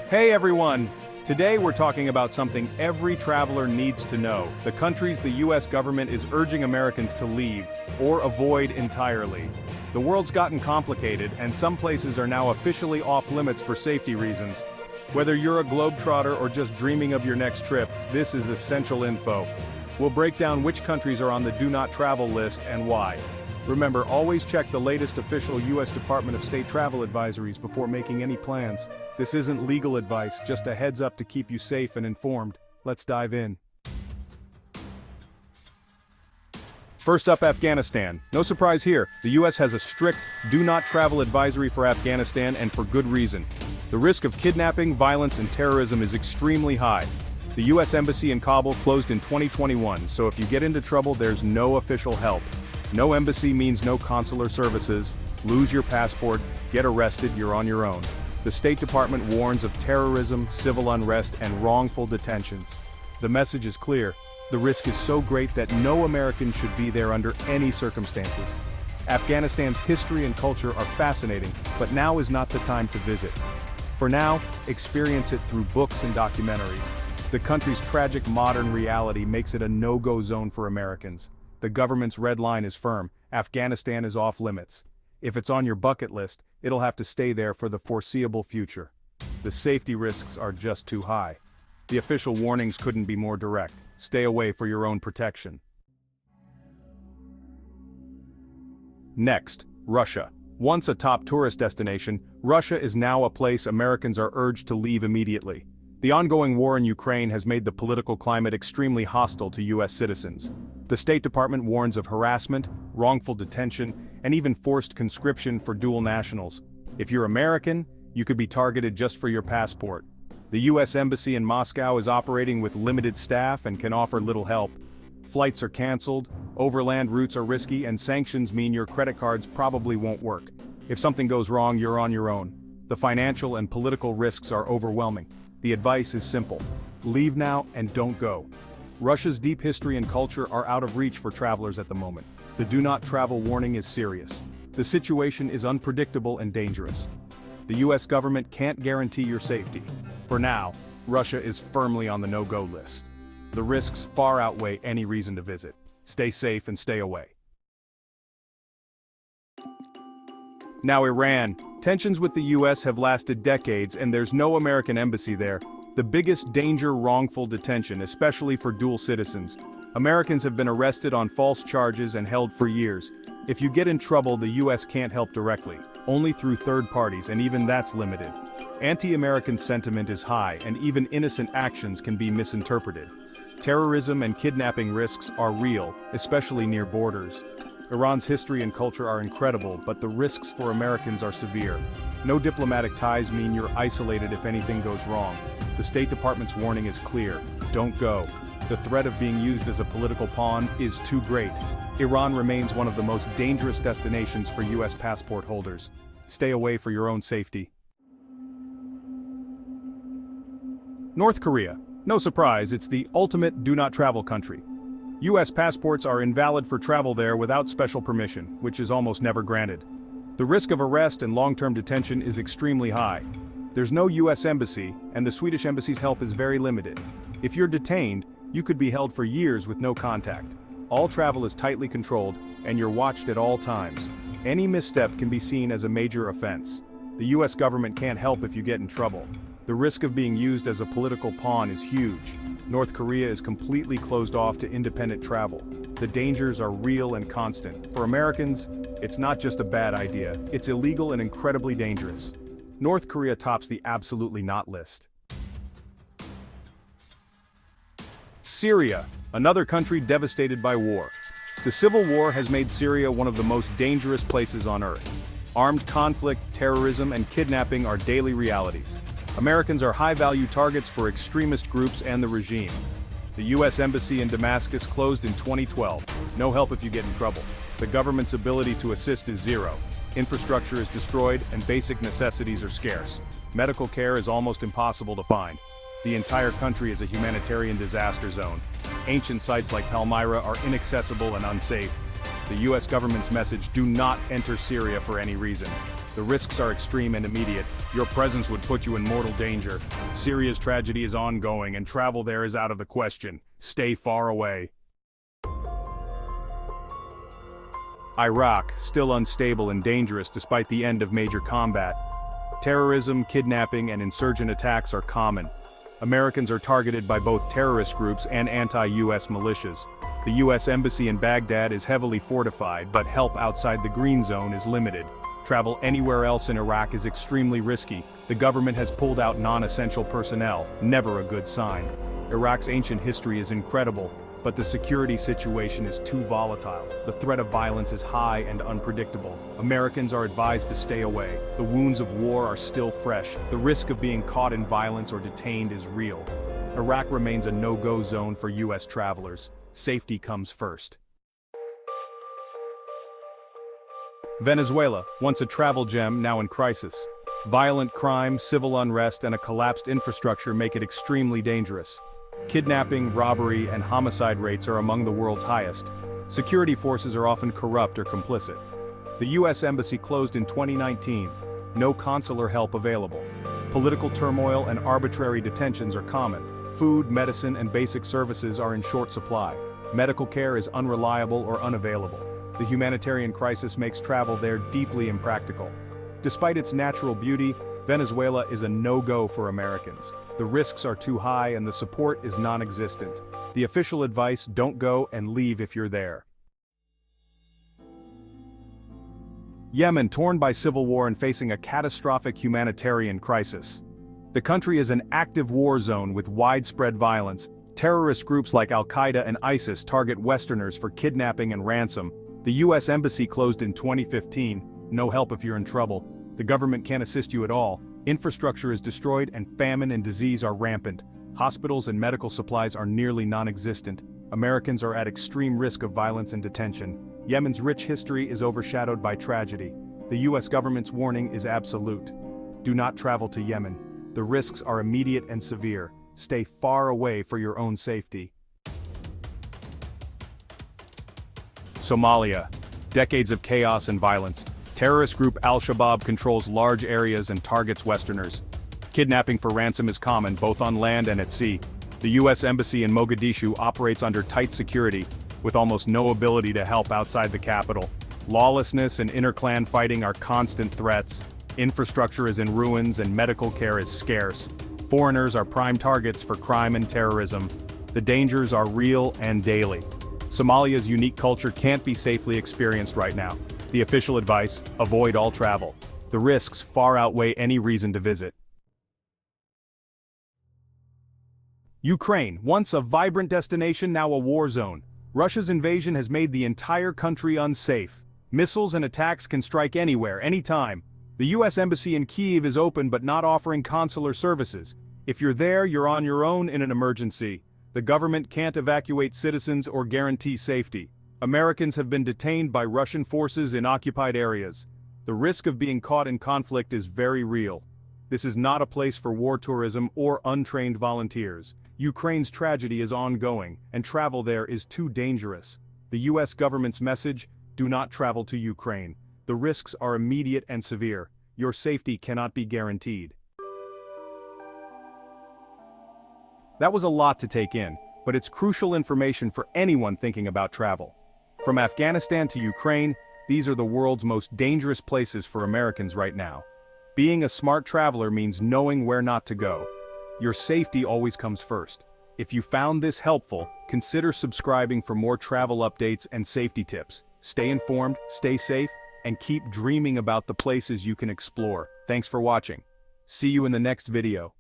Hey everyone! Today we're talking about something every traveler needs to know. The countries the US government is urging Americans to leave, or avoid entirely. The world's gotten complicated, and some places are now officially off limits for safety reasons. Whether you're a globetrotter or just dreaming of your next trip, this is essential info. We'll break down which countries are on the do not travel list and why. Remember, always check the latest official US Department of State travel advisories before making any plans. This isn't legal advice, just a heads up to keep you safe and informed. Let's dive in. First up, Afghanistan. No surprise here, the US has a strict do not travel advisory for Afghanistan, and for good reason. The risk of kidnapping, violence, and terrorism is extremely high. The US Embassy in Kabul closed in 2021, so if you get into trouble, there's no official help. No embassy means no consular services. Lose your passport, get arrested, you're on your own. The State Department warns of terrorism, civil unrest, and wrongful detentions. The message is clear. The risk is so great that no American should be there under any circumstances. Afghanistan's history and culture are fascinating, but now is not the time to visit. For now, experience it through books and documentaries. The country's tragic modern reality makes it a no-go zone for Americans. The government's red line is firm. Afghanistan is off limits. If it's on your bucket list, it'll have to stay there for the foreseeable future. The safety risks are just too high. The official warnings couldn't be more direct. Stay away for your own protection. Next, Russia. Once a top tourist destination, Russia is now a place Americans are urged to leave immediately. The ongoing war in Ukraine has made the political climate extremely hostile to US citizens. The State Department warns of harassment, wrongful detention, and even forced conscription for dual nationals. If you're American, you could be targeted just for your passport. The US Embassy in Moscow is operating with limited staff and can offer little help. Flights are canceled, overland routes are risky, and sanctions mean your credit cards probably won't work. If something goes wrong, you're on your own. The financial and political risks are overwhelming. The advice is simple. Leave now and don't go. Russia's deep history and culture are out of reach for travelers at the moment. The do not travel warning is serious. The situation is unpredictable and dangerous. The US government can't guarantee your safety. For now, Russia is firmly on the no-go list. The risks far outweigh any reason to visit. Stay safe and stay away. Now Iran. Tensions with the US have lasted decades, and there's no American embassy there. The biggest danger: wrongful detention, especially for dual citizens. Americans have been arrested on false charges and held for years. If you get in trouble, the US can't help directly, only through third parties, and even that's limited. Anti-American sentiment is high, and even innocent actions can be misinterpreted. Terrorism and kidnapping risks are real, especially near borders. Iran's history and culture are incredible, but the risks for Americans are severe. No diplomatic ties mean you're isolated if anything goes wrong. The State Department's warning is clear: don't go. The threat of being used as a political pawn is too great. Iran remains one of the most dangerous destinations for US passport holders. Stay away for your own safety. North Korea. No surprise, it's the ultimate do not travel country. US passports are invalid for travel there without special permission, which is almost never granted. The risk of arrest and long-term detention is extremely high. There's no US embassy, and the Swedish embassy's help is very limited. If you're detained, you could be held for years with no contact. All travel is tightly controlled, and you're watched at all times. Any misstep can be seen as a major offense. The US government can't help if you get in trouble. The risk of being used as a political pawn is huge. North Korea is completely closed off to independent travel. The dangers are real and constant. For Americans, it's not just a bad idea, it's illegal and incredibly dangerous. North Korea tops the absolutely not list. Syria, another country devastated by war. The civil war has made Syria one of the most dangerous places on earth. Armed conflict, terrorism, and kidnapping are daily realities. Americans are high-value targets for extremist groups and the regime. The US Embassy in Damascus closed in 2012. No help if you get in trouble. The government's ability to assist is zero. Infrastructure is destroyed, and basic necessities are scarce. Medical care is almost impossible to find. The entire country is a humanitarian disaster zone. Ancient sites like Palmyra are inaccessible and unsafe. The US government's message: do not enter Syria for any reason. The risks are extreme and immediate. Your presence would put you in mortal danger. Syria's tragedy is ongoing and travel there is out of the question. Stay far away. Iraq, still unstable and dangerous despite the end of major combat. Terrorism, kidnapping, and insurgent attacks are common. Americans are targeted by both terrorist groups and anti-US militias. The US Embassy in Baghdad is heavily fortified, but help outside the green zone is limited. Travel anywhere else in Iraq is extremely risky. The government has pulled out non-essential personnel, never a good sign. Iraq's ancient history is incredible, but the security situation is too volatile. The threat of violence is high and unpredictable. Americans are advised to stay away. The wounds of war are still fresh. The risk of being caught in violence or detained is real. Iraq remains a no-go zone for US travelers. Safety comes first. Venezuela, once a travel gem, now in crisis. Violent crime, civil unrest, and a collapsed infrastructure make it extremely dangerous. Kidnapping, robbery, and homicide rates are among the world's highest. Security forces are often corrupt or complicit. The US Embassy closed in 2019. No consular help available. Political turmoil and arbitrary detentions are common. Food, medicine, and basic services are in short supply. Medical care is unreliable or unavailable. The humanitarian crisis makes travel there deeply impractical. Despite its natural beauty, Venezuela is a no-go for Americans. The risks are too high and the support is non-existent. The official advice: don't go and leave if you're there. Yemen, torn by civil war and facing a catastrophic humanitarian crisis. The country is an active war zone with widespread violence. Terrorist groups like Al-Qaeda and ISIS target Westerners for kidnapping and ransom. The US Embassy closed in 2015. No help if you're in trouble. The government can't assist you at all. Infrastructure is destroyed and famine and disease are rampant. Hospitals and medical supplies are nearly non-existent. Americans are at extreme risk of violence and detention. Yemen's rich history is overshadowed by tragedy. The US government's warning is absolute. Do not travel to Yemen. The risks are immediate and severe. Stay far away for your own safety. Somalia. Decades of chaos and violence. Terrorist group Al-Shabaab controls large areas and targets Westerners. Kidnapping for ransom is common both on land and at sea. The US Embassy in Mogadishu operates under tight security, with almost no ability to help outside the capital. Lawlessness and inter-clan fighting are constant threats. Infrastructure is in ruins and medical care is scarce. Foreigners are prime targets for crime and terrorism. The dangers are real and daily. Somalia's unique culture can't be safely experienced right now. The official advice: avoid all travel. The risks far outweigh any reason to visit. Ukraine, once a vibrant destination, now a war zone. Russia's invasion has made the entire country unsafe. Missiles and attacks can strike anywhere, anytime. The US Embassy in Kyiv is open but not offering consular services. If you're there, you're on your own in an emergency. The government can't evacuate citizens or guarantee safety. Americans have been detained by Russian forces in occupied areas. The risk of being caught in conflict is very real. This is not a place for war tourism or untrained volunteers. Ukraine's tragedy is ongoing, and travel there is too dangerous. The US government's message: do not travel to Ukraine. The risks are immediate and severe. Your safety cannot be guaranteed. That was a lot to take in, but it's crucial information for anyone thinking about travel. From Afghanistan to Ukraine, these are the world's most dangerous places for Americans right now. Being a smart traveler means knowing where not to go. Your safety always comes first. If you found this helpful, consider subscribing for more travel updates and safety tips. Stay informed, stay safe, and keep dreaming about the places you can explore. Thanks for watching. See you in the next video.